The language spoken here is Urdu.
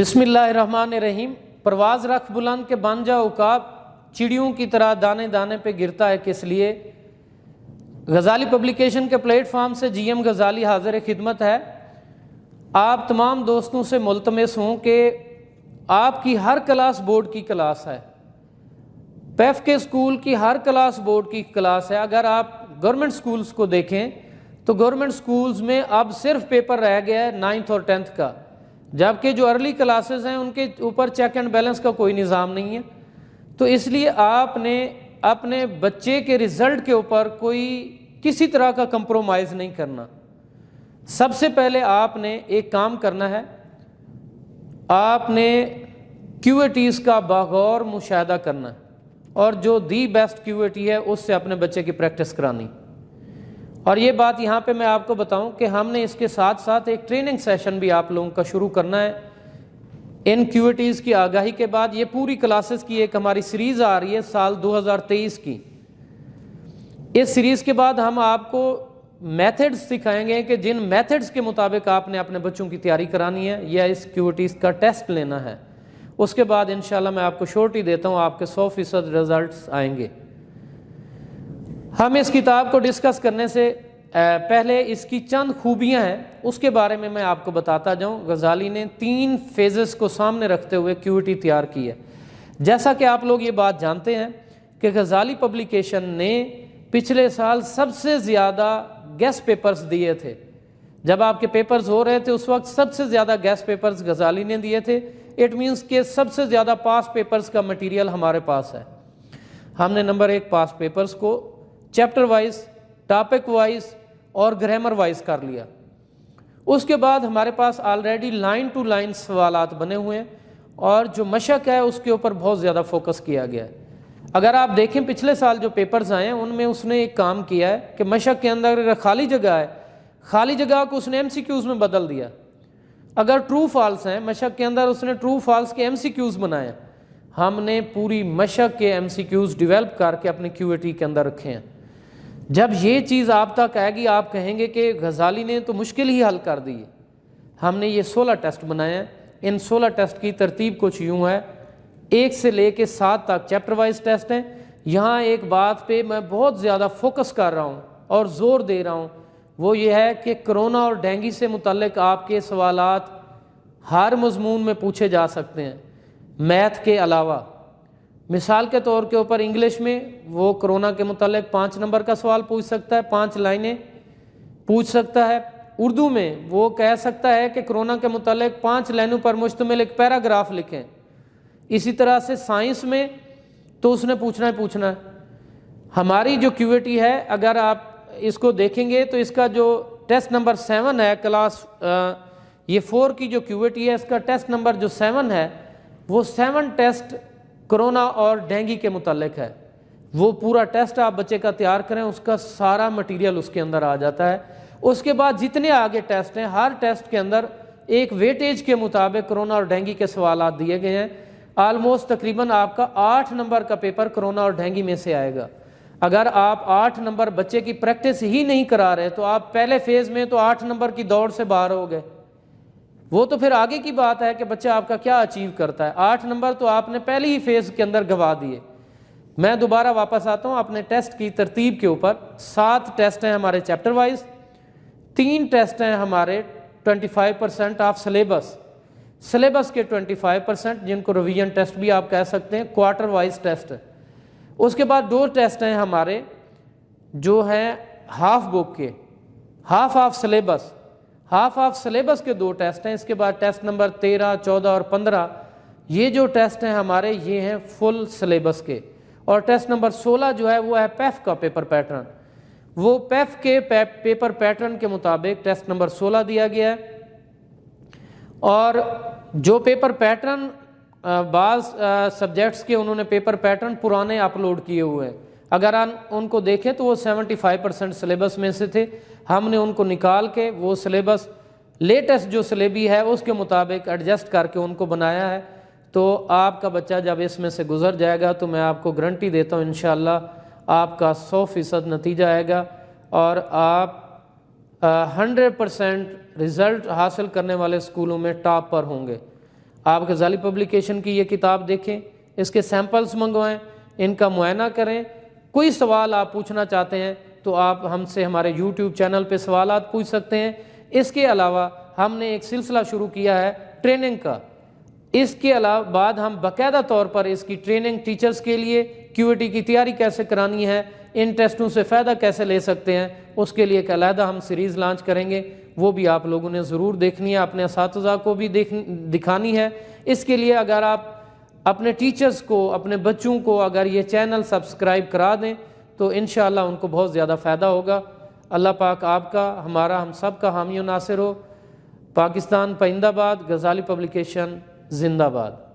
بسم اللہ الرحمن الرحیم۔ پرواز رکھ بلند کے بن جا عقاب، چڑیوں کی طرح دانے دانے پہ گرتا ہے کس لیے۔ غزالی پبلیکیشن کے پلیٹ فارم سے جی ایم غزالی حاضر خدمت ہے۔ آپ تمام دوستوں سے ملتمس ہوں کہ آپ کی ہر کلاس بورڈ کی کلاس ہے، پیف کے اسکول کی ہر کلاس بورڈ کی کلاس ہے۔ اگر آپ گورنمنٹ اسکولز کو دیکھیں تو گورنمنٹ اسکولز میں اب صرف پیپر رہ گیا ہے 9th اور 10th کا، جبکہ جو ارلی کلاسز ہیں ان کے اوپر چیک اینڈ بیلنس کا کوئی نظام نہیں ہے۔ تو اس لیے آپ نے اپنے بچے کے رزلٹ کے اوپر کوئی کسی طرح کا کمپرومائز نہیں کرنا۔ سب سے پہلے آپ نے ایک کام کرنا ہے، آپ نے کیو اے ٹیز کا بغور مشاہدہ کرنا ہے اور جو the best Q A T ہے اس سے اپنے بچے کی پریکٹس کرانی۔ اور یہ بات یہاں پہ میں آپ کو بتاؤں کہ ہم نے اس کے ساتھ ساتھ ایک ٹریننگ سیشن بھی آپ لوگوں کا شروع کرنا ہے ان کیو اے ٹیز کی آگاہی کے بعد۔ یہ پوری کلاسز کی ایک ہماری سیریز آ رہی ہے سال 2023 کی۔ اس سیریز کے بعد ہم آپ کو میتھڈز سکھائیں گے کہ جن میتھڈز کے مطابق آپ نے اپنے بچوں کی تیاری کرانی ہے یا اس کیو اے ٹیز کا ٹیسٹ لینا ہے۔ اس کے بعد انشاءاللہ میں آپ کو شورٹی دیتا ہوں، آپ کے 100% رزلٹس آئیں گے۔ ہم اس کتاب کو ڈسکس کرنے سے پہلے اس کی چند خوبیاں ہیں، اس کے بارے میں میں آپ کو بتاتا جاؤں۔ غزالی نے 3 فیزز کو سامنے رکھتے ہوئے کیو اے ٹی تیار کی ہے۔ جیسا کہ آپ لوگ یہ بات جانتے ہیں کہ غزالی پبلیکیشن نے پچھلے سال سب سے زیادہ گیس پیپرز دیے تھے۔ جب آپ کے پیپرز ہو رہے تھے اس وقت سب سے زیادہ گیس پیپرز غزالی نے دیے تھے۔ اٹ مینس کہ سب سے زیادہ پاس پیپرز کا مٹیریل ہمارے پاس ہے۔ ہم نے نمبر 1 پاس پیپرز کو چیپٹر وائز، ٹاپک وائز اور گرامر وائز کر لیا۔ اس کے بعد ہمارے پاس آلریڈی لائن ٹو لائن سوالات بنے ہوئے ہیں اور جو مشق ہے اس کے اوپر بہت زیادہ فوکس کیا گیا ہے۔ اگر آپ دیکھیں پچھلے سال جو پیپرز آئے ہیں ان میں اس نے ایک کام کیا ہے کہ مشق کے اندر اگر خالی جگہ ہے، خالی جگہ کو اس نے ایم سی کیوز میں بدل دیا۔ اگر ٹرو فالس ہیں مشق کے اندر اس نے ٹرو فالس کے ایم سی کیوز بنائے۔ ہم نے پوری مشق کے ایم سی کیوز ڈیولپ کر کے اپنے کیو اے ٹی کے اندر رکھے ہیں۔ جب یہ چیز آپ تک آئے گی آپ کہیں گے کہ غزالی نے تو مشکل ہی حل کر دی ہے۔ ہم نے یہ 16 ٹیسٹ بنائے ہیں۔ ان 16 ٹیسٹ کی ترتیب کچھ یوں ہے، 1 سے لے کے 7 تک چیپٹر وائز ٹیسٹ ہیں۔ یہاں ایک بات پہ میں بہت زیادہ فوکس کر رہا ہوں اور زور دے رہا ہوں، وہ یہ ہے کہ کرونا اور ڈینگی سے متعلق آپ کے سوالات ہر مضمون میں پوچھے جا سکتے ہیں میتھ کے علاوہ۔ مثال کے طور کے اوپر انگلش میں وہ کرونا کے متعلق 5 نمبر کا سوال پوچھ سکتا ہے، 5 لائنیں پوچھ سکتا ہے۔ اردو میں وہ کہہ سکتا ہے کہ کرونا کے متعلق 5 لائنوں پر مشتمل ایک پیراگراف لکھیں۔ اسی طرح سے سائنس میں تو اس نے پوچھنا ہے۔ ہماری جو کیو اے ٹی ہے اگر آپ اس کو دیکھیں گے تو اس کا جو ٹیسٹ نمبر 7 ہے، کلاس یہ 4 کی جو کیو اے ٹی ہے اس کا ٹیسٹ نمبر جو 7 ہے وہ 7 ٹیسٹ کرونا اور ڈینگی کے متعلق ہے۔ وہ پورا ٹیسٹ آپ بچے کا تیار کریں، اس کا سارا مٹیریل اس کے اندر آ جاتا ہے۔ اس کے بعد جتنے آگے ٹیسٹ ہیں ہر ٹیسٹ کے اندر ایک ویٹیج کے مطابق کرونا اور ڈینگی کے سوالات دیے گئے ہیں۔ آلموسٹ تقریباً آپ کا 8 نمبر کا پیپر کرونا اور ڈینگی میں سے آئے گا۔ اگر آپ 8 نمبر بچے کی پریکٹس ہی نہیں کرا رہے تو آپ پہلے فیز میں تو 8 نمبر کی دوڑ سے باہر ہو گئے۔ وہ تو پھر آگے کی بات ہے کہ بچہ آپ کا کیا اچیو کرتا ہے۔ 8 نمبر تو آپ نے پہلی ہی فیز کے اندر گوا دیے۔ میں دوبارہ واپس آتا ہوں اپنے ٹیسٹ کی ترتیب کے اوپر۔ 7 ٹیسٹ ہیں ہمارے چیپٹر وائز، 3 ٹیسٹ ہیں ہمارے 25% آف سلیبس کے 25%، جن کو ریویژن ٹیسٹ بھی آپ کہہ سکتے ہیں، کوارٹر وائز ٹیسٹ ہے۔ اس کے بعد 2 ٹیسٹ ہیں ہمارے جو ہیں ہاف بک کے، ہاف آف سلیبس کے 2 ٹیسٹ ہیں۔ اس کے بعد ٹیسٹ نمبر 13، 14 اور 15 یہ جو ٹیسٹ ہیں ہمارے یہ ہیں فل سلیبس کے۔ اور ٹیسٹ نمبر 16 جو ہے وہ ہے پیف کا پیپر پیٹرن۔ وہ پیف کے پیپر پیٹرن کے مطابق ٹیسٹ نمبر 16 دیا گیا ہے۔ اور جو پیپر پیٹرن بعض سبجیکٹس کے انہوں نے پیپر پیٹرن پرانے اپلوڈ کیے ہوئے ہیں، اگر ان کو دیکھیں تو وہ 75% سلیبس میں سے تھے۔ ہم نے ان کو نکال کے وہ سلیبس لیٹسٹ جو سلیبی ہے اس کے مطابق ایڈجسٹ کر کے ان کو بنایا ہے۔ تو آپ کا بچہ جب اس میں سے گزر جائے گا تو میں آپ کو گارنٹی دیتا ہوں انشاءاللہ آپ کا 100% نتیجہ آئے گا اور آپ 100% رزلٹ حاصل کرنے والے اسکولوں میں ٹاپ پر ہوں گے۔ آپ غزالی پبلیکیشن کی یہ کتاب دیکھیں، اس کے سیمپلز منگوائیں، ان کا معائنہ کریں۔ کوئی سوال آپ پوچھنا چاہتے ہیں تو آپ ہم سے ہمارے یوٹیوب چینل پہ سوالات پوچھ سکتے ہیں۔ اس کے علاوہ ہم نے ایک سلسلہ شروع کیا ہے ٹریننگ کا، اس کے علاوہ بعد ہم باقاعدہ طور پر اس کی ٹریننگ ٹیچرز کے لیے QAT کی تیاری کیسے کرانی ہے، ان ٹیسٹوں سے فائدہ کیسے لے سکتے ہیں، اس کے لیے ایک علیحدہ ہم سیریز لانچ کریں گے، وہ بھی آپ لوگوں نے ضرور دیکھنی ہے، اپنے اساتذہ کو بھی دکھانی ہے۔ اس کے لیے اگر آپ اپنے ٹیچرز کو، اپنے بچوں کو اگر یہ چینل سبسکرائب کرا دیں تو انشاءاللہ ان کو بہت زیادہ فائدہ ہوگا۔ اللہ پاک آپ کا، ہمارا، ہم سب کا حامی و ناصر ہو۔ پاکستان پائندہ باد، غزالی پبلیکیشن زندہ باد۔